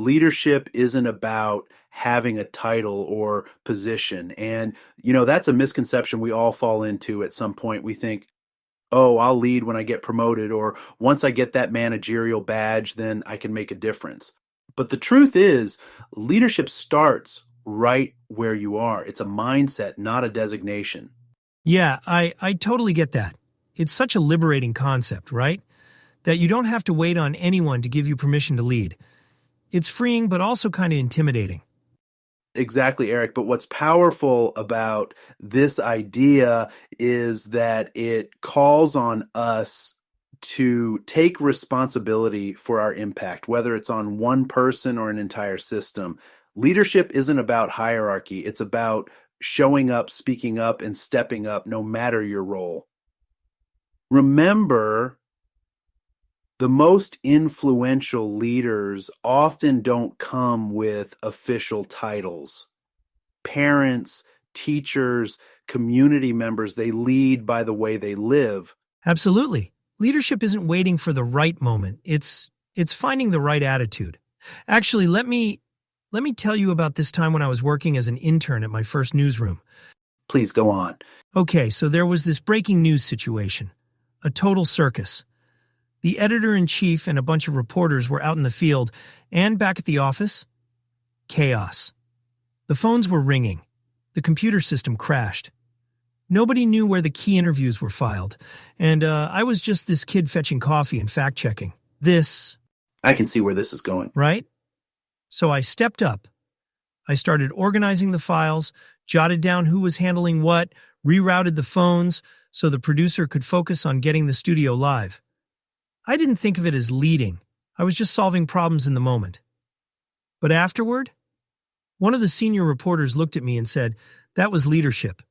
Leadership isn't about having a title or position. And, that's a misconception we all fall into at some point. We think, oh, I'll lead when I get promoted, or once I get that managerial badge, then I can make a difference. But the truth is, leadership starts right where you are. It's a mindset, not a designation. Yeah, I totally get that. It's such a liberating concept, right? That you don't have to wait on anyone to give you permission to lead. It's freeing, but also kind of intimidating. Exactly, Eric. But what's powerful about this idea is that it calls on us to take responsibility for our impact, whether it's on one person or an entire system. Leadership isn't about hierarchy. It's about showing up, speaking up, and stepping up no matter your role. Remember, the most influential leaders often don't come with official titles. Parents, teachers, community members, they lead by the way they live. Absolutely. Leadership isn't waiting for the right moment. It's finding the right attitude. Actually, let me tell you about this time when I was working as an intern at my first newsroom. Please go on. Okay, so there was this breaking news situation. A total circus. The editor-in-chief and a bunch of reporters were out in the field, and back at the office, chaos. The phones were ringing. The computer system crashed. Nobody knew where the key interviews were filed, and I was just this kid fetching coffee and fact-checking. I can see where this is going. Right? So I stepped up. I started organizing the files, jotted down who was handling what, rerouted the phones so the producer could focus on getting the studio live. I didn't think of it as leading. I was just solving problems in the moment. But afterward, one of the senior reporters looked at me and said, "That was leadership."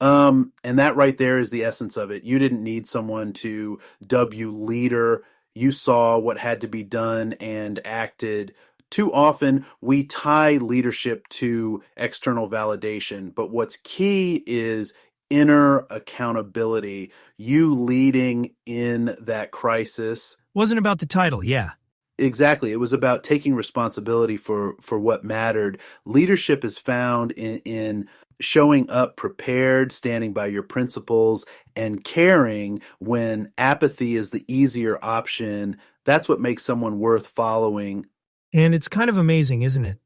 And that right there is the essence of it. You didn't need someone to dub you leader. You saw what had to be done and acted. Too often, we tie leadership to external validation, but what's key is inner accountability. You leading in that crisis. Wasn't about the title, yeah. Exactly. It was about taking responsibility for what mattered. Leadership is found in showing up prepared, standing by your principles, and caring when apathy is the easier option. That's what makes someone worth following. And it's kind of amazing, isn't it?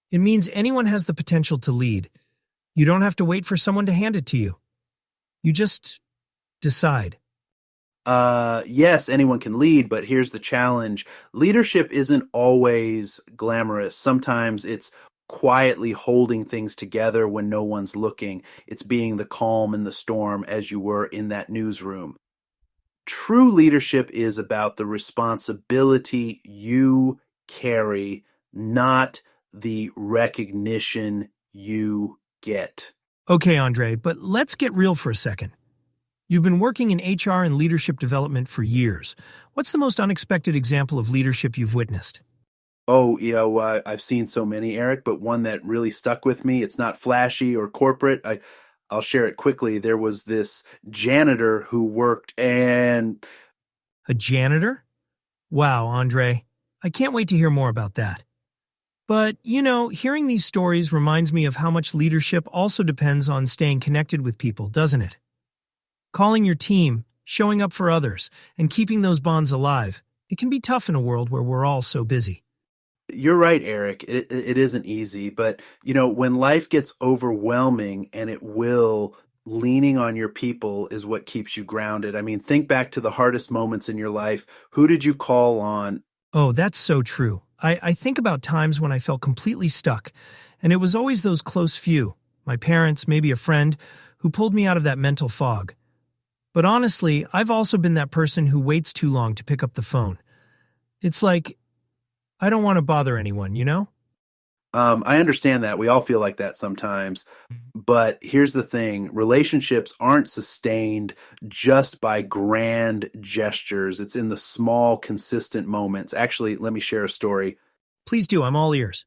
It means anyone has the potential to lead. You don't have to wait for someone to hand it to you. You just decide. Yes, anyone can lead, but here's the challenge. Leadership isn't always glamorous. Sometimes it's quietly holding things together when no one's looking. It's being the calm in the storm as you were in that newsroom. True leadership is about the responsibility you carry, not the recognition you get. Okay, Andre, but let's get real for a second. You've been working in HR and leadership development for years. What's the most unexpected example of leadership you've witnessed? Oh, I've seen so many, Eric, but one that really stuck with me. It's not flashy or corporate. I'll share it quickly. There was this janitor who worked and A janitor? Wow, Andre. I can't wait to hear more about that. But, hearing these stories reminds me of how much leadership also depends on staying connected with people, doesn't it? Calling your team, showing up for others, and keeping those bonds alive. It can be tough in a world where we're all so busy. You're right, Eric. It isn't easy, but when life gets overwhelming, and it will, leaning on your people is what keeps you grounded. I mean, think back to the hardest moments in your life. Who did you call on? Oh, that's so true. I think about times when I felt completely stuck, and it was always those close few, my parents, maybe a friend, who pulled me out of that mental fog. But honestly, I've also been that person who waits too long to pick up the phone. It's like, I don't want to bother anyone, you know? I understand that. We all feel like that sometimes. But here's the thing. Relationships aren't sustained just by grand gestures. It's in the small, consistent moments. Actually, let me share a story. Please do, I'm all ears.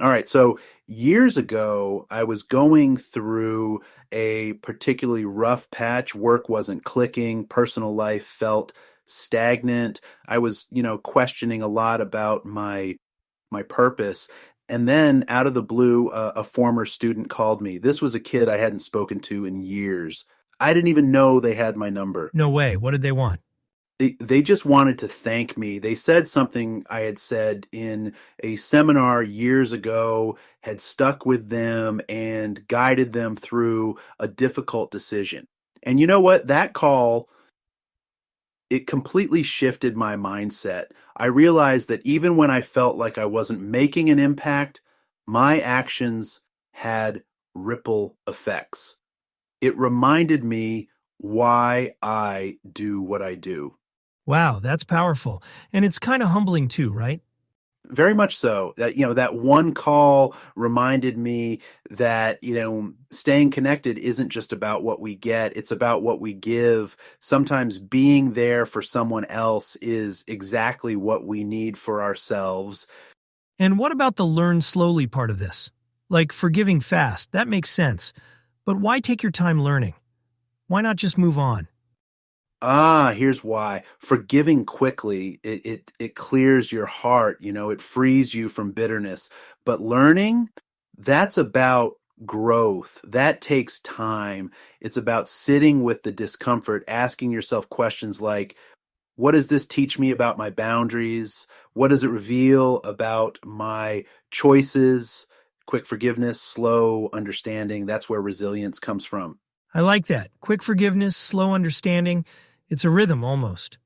All right. So years ago, I was going through a particularly rough patch. Work wasn't clicking. Personal life felt stagnant. I was, questioning a lot about my my purpose. And then out of the blue, a former student called me. This was a kid I hadn't spoken to in years. I didn't even know they had my number. No way. What did they want? They just wanted to thank me. They said something I had said in a seminar years ago had stuck with them and guided them through a difficult decision. And you know what? That call, it completely shifted my mindset. I realized that even when I felt like I wasn't making an impact, my actions had ripple effects. It reminded me why I do what I do. Wow, that's powerful. And it's kind of humbling too, right? Very much so. That one call reminded me that, staying connected isn't just about what we get, it's about what we give. Sometimes being there for someone else is exactly what we need for ourselves. And what about the learn slowly part of this? Like forgiving fast, that makes sense. But why take your time learning? Why not just move on? Here's why. Forgiving quickly, it clears your heart, it frees you from bitterness. But learning, that's about growth. That takes time. It's about sitting with the discomfort, asking yourself questions like, what does this teach me about my boundaries? What does it reveal about my choices? Quick forgiveness, slow understanding. That's where resilience comes from. I like that. Quick forgiveness, slow understanding. It's a rhythm almost.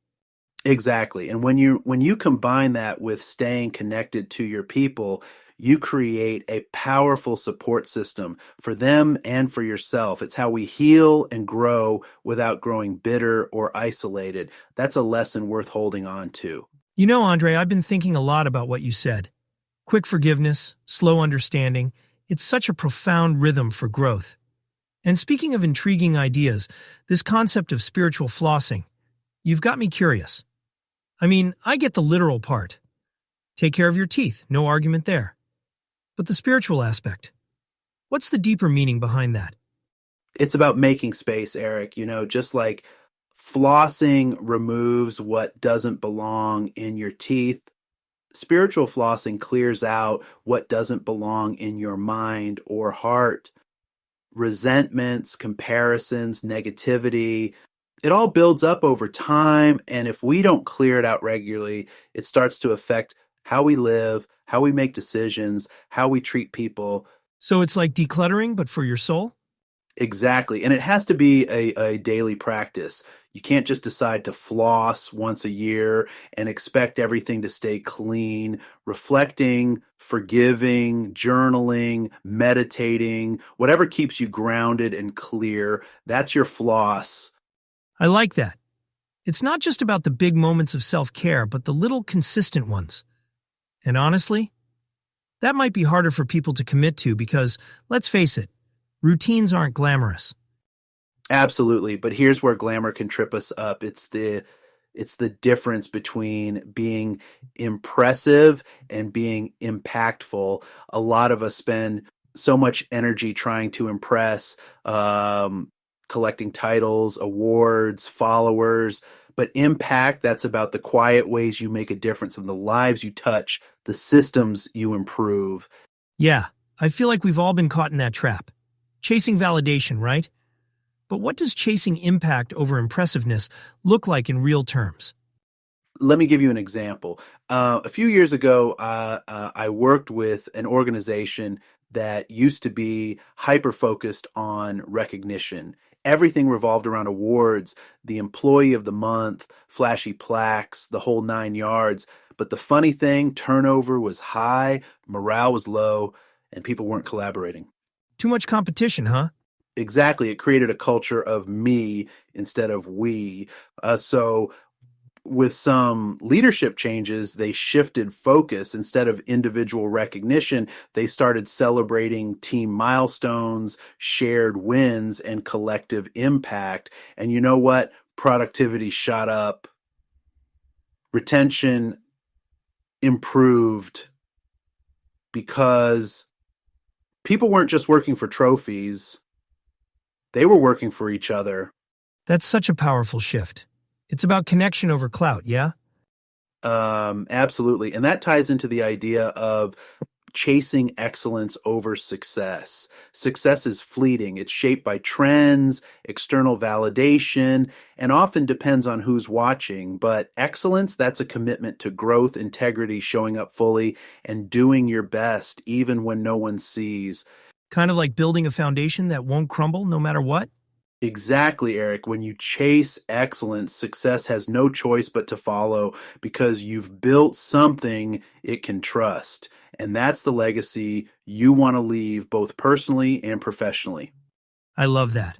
Exactly. And when you combine that with staying connected to your people, you create a powerful support system for them and for yourself. It's how we heal and grow without growing bitter or isolated. That's a lesson worth holding on to. You know, Andre, I've been thinking a lot about what you said. Quick forgiveness, slow understanding. It's such a profound rhythm for growth. And speaking of intriguing ideas, this concept of spiritual flossing, you've got me curious. I mean, I get the literal part. Take care of your teeth, no argument there. But the spiritual aspect, what's the deeper meaning behind that? It's about making space, Eric. Just like flossing removes what doesn't belong in your teeth, spiritual flossing clears out what doesn't belong in your mind or heart. Resentments, comparisons, negativity, it all builds up over time. And if we don't clear it out regularly, it starts to affect how we live, how we make decisions, how we treat people. So it's like decluttering, but for your soul? Exactly. And it has to be a daily practice. You can't just decide to floss once a year and expect everything to stay clean. Reflecting, forgiving, journaling, meditating, whatever keeps you grounded and clear, that's your floss. I like that. It's not just about the big moments of self-care, but the little consistent ones. And honestly, that might be harder for people to commit to because, let's face it, routines aren't glamorous. Absolutely, but here's where glamour can trip us up. It's the difference between being impressive and being impactful. A lot of us spend so much energy trying to impress, collecting titles, awards, followers, but impact, that's about the quiet ways you make a difference in the lives you touch, the systems you improve. Yeah, I feel like we've all been caught in that trap. Chasing validation, right? But what does chasing impact over impressiveness look like in real terms? Let me give you an example. A few years ago, I worked with an organization that used to be hyper focused on recognition. Everything revolved around awards, the employee of the month, flashy plaques, the whole 9 yards. But the funny thing, turnover was high, morale was low, and people weren't collaborating. Too much competition, huh? Exactly. It created a culture of me instead of we. So with some leadership changes, they shifted focus. Instead of individual recognition, they started celebrating team milestones, shared wins, and collective impact. And you know what? Productivity shot up, retention improved because people weren't just working for trophies, they were working for each other. That's such a powerful shift. It's about connection over clout, yeah? Absolutely. And that ties into the idea of chasing excellence over success. Success is fleeting. It's shaped by trends, external validation, and often depends on who's watching. But excellence, that's a commitment to growth, integrity, showing up fully, and doing your best, even when no one sees. Kind of like building a foundation that won't crumble no matter what? Exactly, Eric. When you chase excellence, success has no choice but to follow because you've built something it can trust. And that's the legacy you want to leave both personally and professionally. I love that.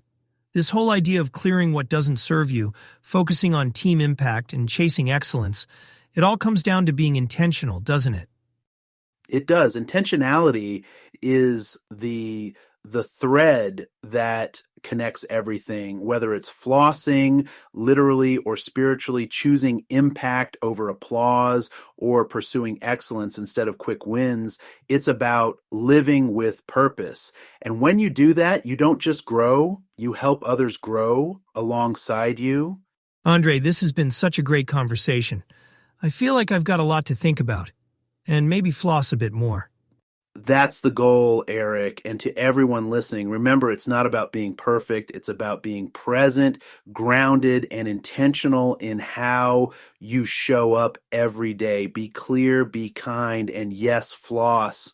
This whole idea of clearing what doesn't serve you, focusing on team impact, and chasing excellence, it all comes down to being intentional, doesn't it? It does. Intentionality is the thread that connects everything, whether it's flossing, literally or spiritually, choosing impact over applause, or pursuing excellence instead of quick wins. It's about living with purpose. And when you do that, you don't just grow, you help others grow alongside you. Andre, this has been such a great conversation. I feel like I've got a lot to think about, and maybe floss a bit more. That's the goal, Eric. And to everyone listening, remember it's not about being perfect. It's about being present, grounded, and intentional in how you show up every day. Be clear, be kind, and yes, floss.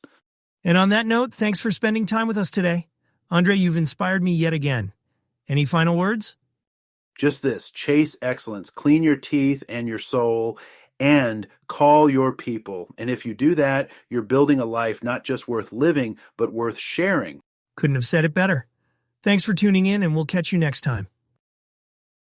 And on that note, thanks for spending time with us today. Andre, you've inspired me yet again. Any final words? Just this, chase excellence, clean your teeth and your soul, and call your people. And if you do that, you're building a life not just worth living, but worth sharing. Couldn't have said it better. Thanks for tuning in, and we'll catch you next time.